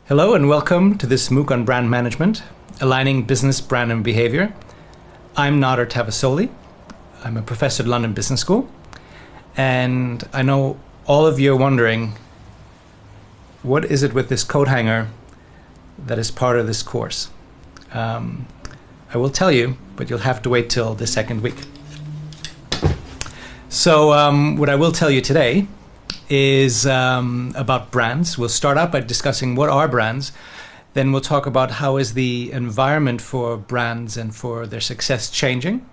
Hello and welcome to this MOOC on brand management, aligning business, brand and behavior. I'm Nader Tavasoli. I'm a professor at London Business School. And I know all of you are wondering, what is it with this coat hanger that is part of this course? I will tell you, but you'll have to wait till the second week. So what I will tell you today is about brands. We'll start out by discussing what are brands. Then we'll talk about how is the environment for brands and for their success changing.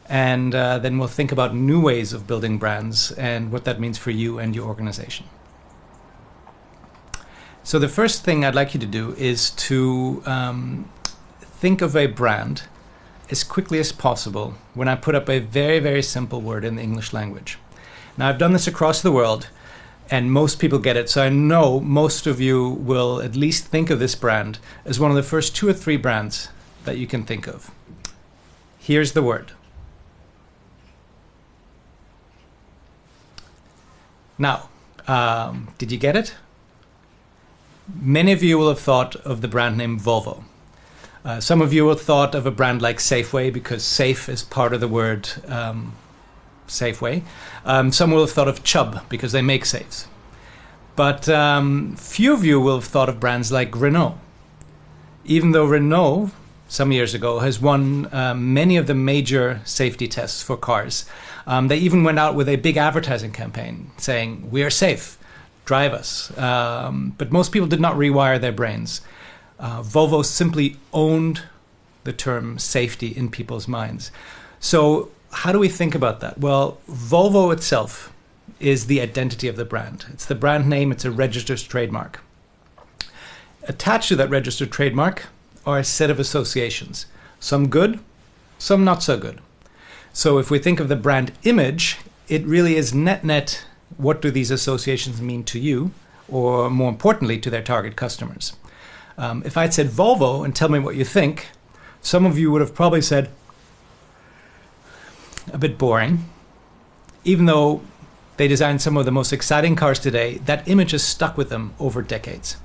And then we'll think about new ways of building brands and what that means for you and your organization. So the first thing I'd like you to do is to think of a brand as quickly as possible when I put up a very, very simple word in the English language. Now, I've done this across the world, and most people get it. So I know most of you will at least think of this brand as one of the first 2 or 3 brands that you can think of. Here's the word. Now, did you get it? Many of you will have thought of the brand name Volvo. Some of you will have thought of a brand like Safeway because safe is part of the word Safeway. Some will have thought of Chubb because they make safes. But few of you will have thought of brands like Renault. Even though Renault, some years ago, has won many of the major safety tests for cars. They even went out with a big advertising campaign saying, "We are safe, drive us." But most people did not rewire their brains. Volvo simply owned the term safety in people's minds. So how do we think about that? Well, Volvo itself is the identity of the brand. It's the brand name. It's a registered trademark. Attached to that registered trademark are a set of associations, some good, some not so good. So if we think of the brand image, it really is net, what do these associations mean to you, or more importantly, to their target customers? If I'd said Volvo and tell me what you think, some of you would have probably said, a bit boring. Even though they designed some of the most exciting cars today, that image has stuck with them over decades.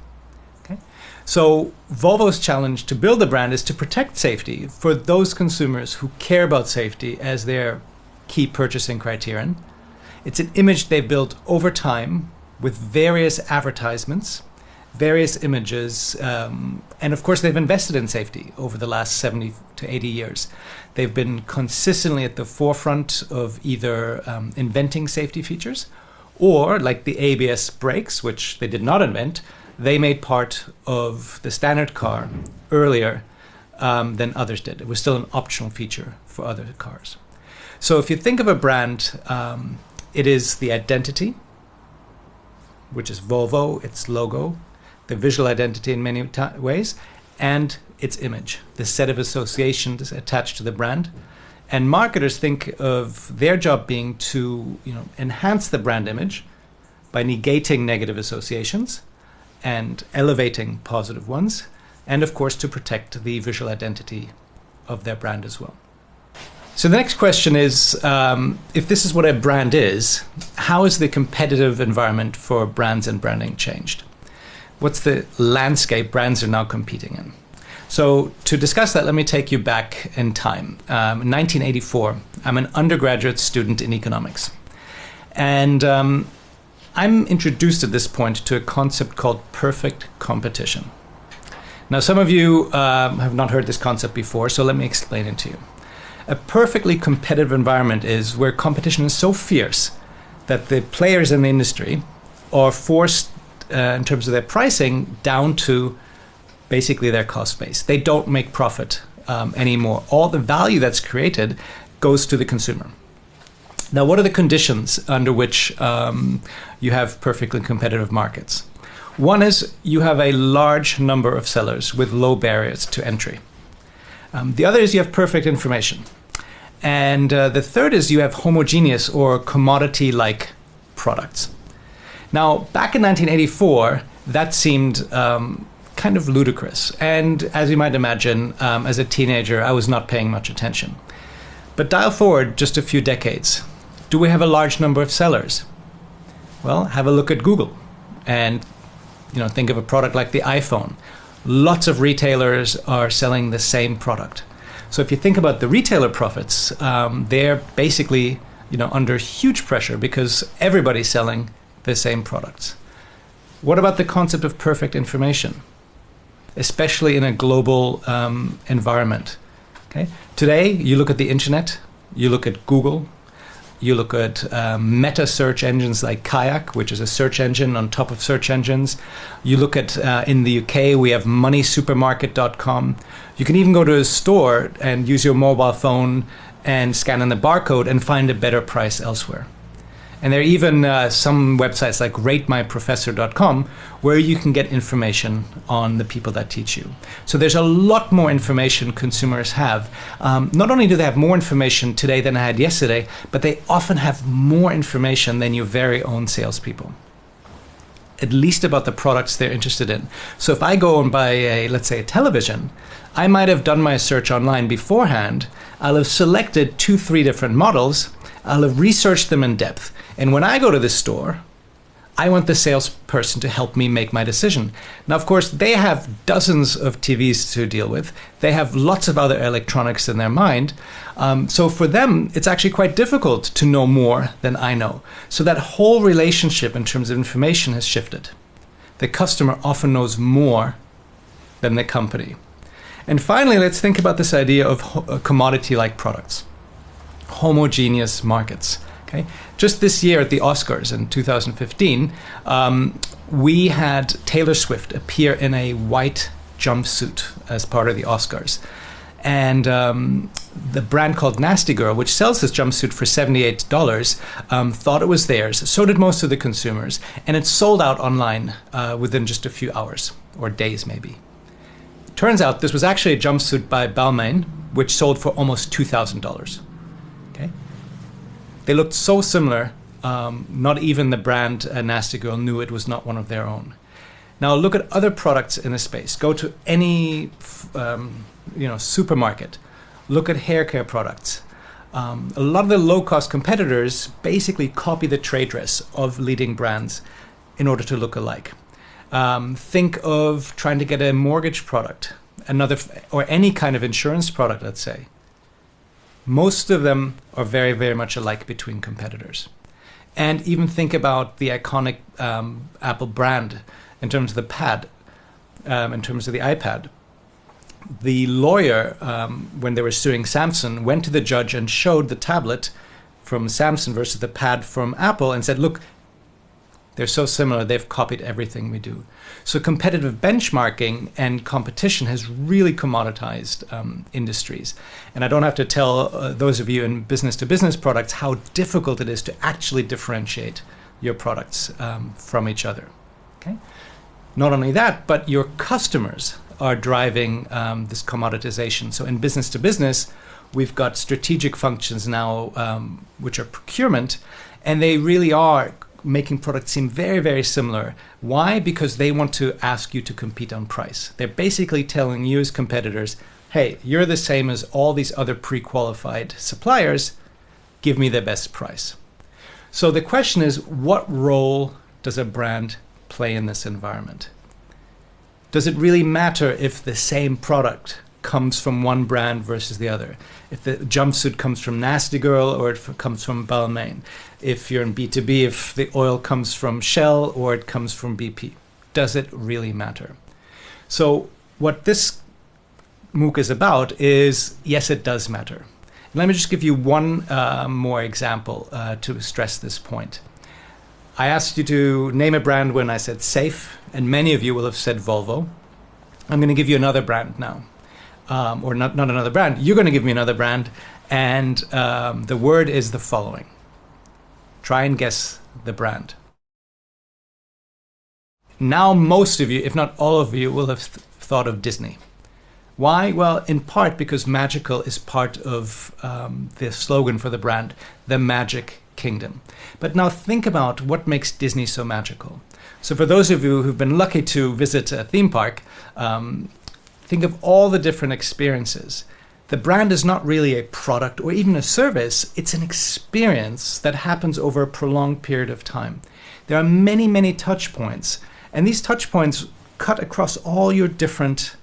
Okay? So Volvo's challenge to build a brand is to protect safety for those consumers who care about safety as their key purchasing criterion. It's an image they've built over time with various advertisements, various images, and of course they've invested in safety over the last 70 to 80 years. They've been consistently at the forefront of either inventing safety features or, like the ABS brakes, which they did not invent, they made part of the standard car earlier than others did. It was still an optional feature for other cars. So if you think of a brand, it is the identity, which is Volvo, its logo, the visual identity in many ways, and its image, the set of associations attached to the brand. And marketers think of their job being to, enhance the brand image by negating negative associations and elevating positive ones, and of course to protect the visual identity of their brand as well. So the next question is, if this is what a brand is, how has the competitive environment for brands and branding changed? What's the landscape brands are now competing in? So to discuss that, let me take you back in time. In 1984, I'm an undergraduate student in economics. And I'm introduced at this point to a concept called perfect competition. Now, some of you have not heard this concept before, so let me explain it to you. A perfectly competitive environment is where competition is so fierce that the players in the industry are forced, in terms of their pricing, down to basically their cost base. They don't make profit anymore. All the value that's created goes to the consumer. Now, what are the conditions under which you have perfectly competitive markets? One is you have a large number of sellers with low barriers to entry. The other is you have perfect information. And the third is you have homogeneous or commodity-like products. Now, back in 1984, that seemed kind of ludicrous. And as you might imagine, as a teenager, I was not paying much attention. But dial forward just a few decades. Do we have a large number of sellers? Well, have a look at Google and think of a product like the iPhone. Lots of retailers are selling the same product. So if you think about the retailer profits, they're basically under huge pressure because everybody's selling the same products. What about the concept of perfect information, especially in a global environment? Okay. Today, you look at the internet, you look at Google, you look at meta search engines like Kayak, which is a search engine on top of search engines. You look at, in the UK, we have moneysupermarket.com. You can even go to a store and use your mobile phone and scan in the barcode and find a better price elsewhere. And there are even some websites like ratemyprofessor.com where you can get information on the people that teach you. So there's a lot more information consumers have. Not only do they have more information today than I had yesterday, but they often have more information than your very own salespeople, at least about the products they're interested in. So if I go and buy let's say a television, I might have done my search online beforehand. I'll have selected 2-3 different models. I'll have researched them in depth. And when I go to the store, I want the salesperson to help me make my decision. Now, of course, they have dozens of TVs to deal with. They have lots of other electronics in their mind. So for them, it's actually quite difficult to know more than I know. So that whole relationship in terms of information has shifted. The customer often knows more than the company. And finally, let's think about this idea of commodity-like products, homogeneous markets. Okay. Just this year at the Oscars in 2015, we had Taylor Swift appear in a white jumpsuit as part of the Oscars. And the brand called Nasty Girl, which sells this jumpsuit for $78, thought it was theirs. So did most of the consumers. And it sold out online within just a few hours or days maybe. Turns out this was actually a jumpsuit by Balmain, which sold for almost $2,000. Okay. They looked so similar, not even the brand Nasty Girl knew it was not one of their own. Now look at other products in the space. Go to any supermarket. Look at hair care products. A lot of the low-cost competitors basically copy the trade dress of leading brands in order to look alike. Think of trying to get a mortgage product, or any kind of insurance product, let's say. Most of them are very, very much alike between competitors. And even think about the iconic Apple brand in terms of the pad, in terms of the iPad. The lawyer, when they were suing Samsung, went to the judge and showed the tablet from Samsung versus the pad from Apple and said, look, they're so similar, they've copied everything we do. So competitive benchmarking and competition has really commoditized industries. And I don't have to tell those of you in business-to-business products how difficult it is to actually differentiate your products from each other. Okay? Not only that, but your customers are driving this commoditization. So in business-to-business, we've got strategic functions now, which are procurement, and they really are making products seem very, very similar. Why? Because they want to ask you to compete on price. They're basically telling you as competitors, hey, you're the same as all these other pre-qualified suppliers, give me the best price. So the question is, what role does a brand play in this environment? Does it really matter if the same product comes from one brand versus the other? If the jumpsuit comes from Nasty Girl or if it comes from Balmain? If you're in B2B, if the oil comes from Shell or it comes from BP? Does it really matter? So what this MOOC is about is, yes, it does matter. Let me just give you one more example to stress this point. I asked you to name a brand when I said safe, and many of you will have said Volvo. I'm going to give you another brand now. Or not another brand. You're going to give me another brand, and the word is the following. Try and guess the brand. Now most of you, if not all of you, will have thought of Disney. Why? Well, in part because magical is part of the slogan for the brand, the Magic Kingdom. But now think about what makes Disney so magical. So for those of you who've been lucky to visit a theme park, think of all the different experiences. The brand is not really a product or even a service. It's an experience that happens over a prolonged period of time. There are many, many touch points, and these touch points cut across all your different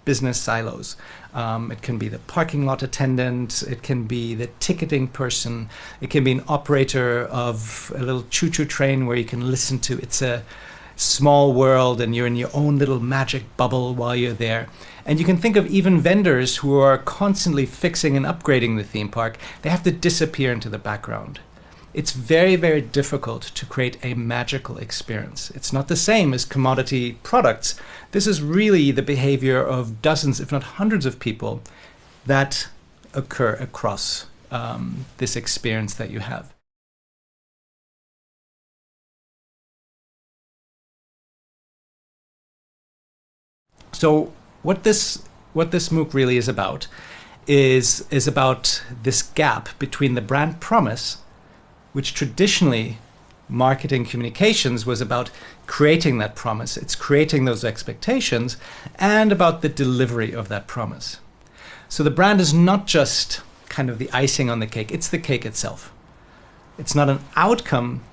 business silos. It can be the parking lot attendant, it can be the ticketing person, it can be an operator of a little choo-choo train where you can listen to. It's a small world and you're in your own little magic bubble while you're there. And you can think of even vendors who are constantly fixing and upgrading the theme park. They have to disappear into the background. It's very, very difficult to create a magical experience. It's not the same as commodity products. This is really the behavior of dozens, if not hundreds of people that occur across this experience that you have. So what this MOOC really is about is about this gap between the brand promise, which traditionally marketing communications was about creating that promise. It's creating those expectations and about the delivery of that promise. So the brand is not just kind of the icing on the cake, it's the cake itself. It's not an outcome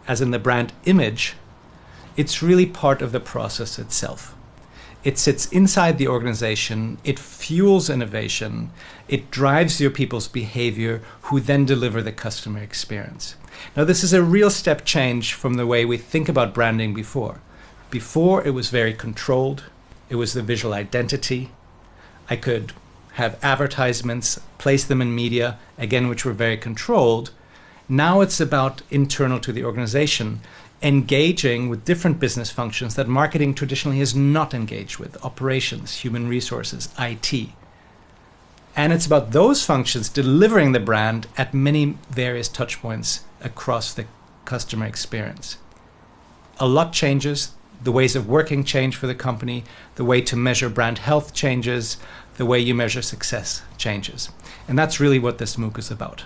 as in the brand image, it's really part of the process itself. It sits inside the organization, it fuels innovation, it drives your people's behavior who then deliver the customer experience. Now this is a real step change from the way we think about branding before. Before it was very controlled, it was the visual identity. I could have advertisements, place them in media, again, which were very controlled. Now it's about internal to the organization, engaging with different business functions that marketing traditionally has not engaged with, operations, human resources, IT. And it's about those functions delivering the brand at many various touch points across the customer experience. A lot changes, the ways of working change for the company, the way to measure brand health changes, the way you measure success changes. And that's really what this MOOC is about.